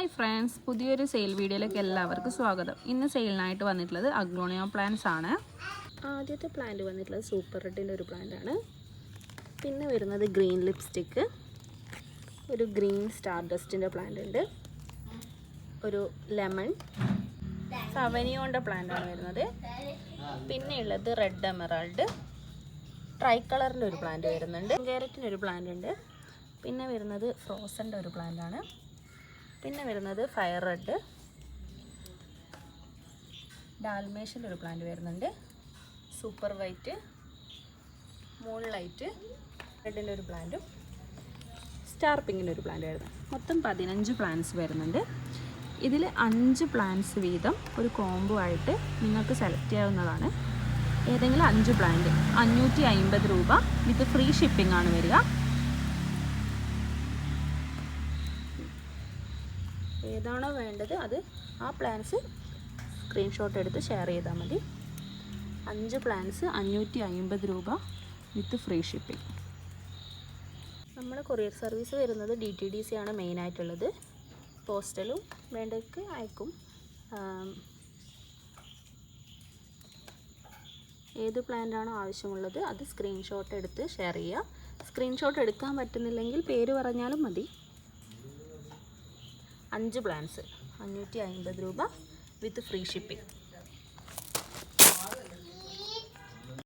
Hi friends, പുതിയൊരു sale വീഡിയോയിലേക്ക് എല്ലാവർക്കും സ്വാഗതം. ഇന്ന് സെയിലിനായിട്ട് വന്നിട്ടുള്ളത് അഗ്ലോണിയ പ്ലാന്റ്സ് ആണ്. ആദ്യത്തെ പ്ലാന്റ് വന്നിട്ടുള്ളത് സൂപ്പർ റെഡിൻ്റെ ഒരു പ്ലാന്റ് ആണ്. പിന്നെ വരുന്നത് ഗ്രീൻ ലിപ്സ്റ്റിക്ക്, ഒരു ഗ്രീൻ സ്റ്റാർ ഡസ്റ്റിൻ്റെ പ്ലാന്റ് ഉണ്ട്, ഒരു ലെമൺ സവനിയോൻ്റെ പ്ലാന്റ് ആണ് വരുന്നത്. പിന്നെ ഉള്ളത് റെഡ് എമറാൾഡ് ട്രൈ കളറിൻ്റെ ഒരു പ്ലാന്റ് വരുന്നുണ്ട്. ക്യാരറ്റിൻ്റെ ഒരു പ്ലാന്റ് ഉണ്ട്. പിന്നെ വരുന്നത് ഫ്രോസൻ്റെ ഒരു പ്ലാന്റ് ആണ്. പിന്നെ വരുന്നത് ഫയർ റെഡ് ഡാൽമേഷൻ്റെ ഒരു പ്ലാന്റ് വരുന്നുണ്ട്. സൂപ്പർ വൈറ്റ് മൂൺ ലൈറ്റ് റെഡിൻ്റെ ഒരു പ്ലാന്റും സ്റ്റാർ പിങ്കിൻ്റെ ഒരു പ്ലാന്റ് വരുന്നത്. മൊത്തം 15 പ്ലാന്റ്സ് വരുന്നുണ്ട്. ഇതിൽ 5 പ്ലാന്റ്സ് വീതം ഒരു കോംബോ ആയിട്ട് നിങ്ങൾക്ക് സെലക്ട് ചെയ്യാവുന്നതാണ്. ഏതെങ്കിലും 5 പ്ലാന്റ് 550 രൂപ വിത്ത് ഫ്രീ ഷിപ്പിംഗ് ആണ് വരിക. ഏതാണോ വേണ്ടത് അത് ആ പ്ലാൻസ് സ്ക്രീൻഷോട്ട് എടുത്ത് ഷെയർ ചെയ്താൽ മതി. 5 പ്ലാൻസ് 550 രൂപ വിത്ത് ഫ്രീ ഷിപ്പിംഗ്. നമ്മൾ കൊറിയർ സർവീസ് വരുന്നത് DTDC ആണ് മെയിനായിട്ടുള്ളത്. പോസ്റ്റലും വേണ്ടവർക്ക് അയക്കും. ഏത് പ്ലാന്റാണോ ആവശ്യമുള്ളത് അത് സ്ക്രീൻഷോട്ട് എടുത്ത് ഷെയർ ചെയ്യുക. സ്ക്രീൻഷോട്ട് എടുക്കാൻ പറ്റുന്നില്ലെങ്കിൽ പേര് പറഞ്ഞാലും മതി. 5 പ്ലാന്റ്സ് 550 രൂപ വിത്ത് ഫ്രീ ഷിപ്പിംഗ്.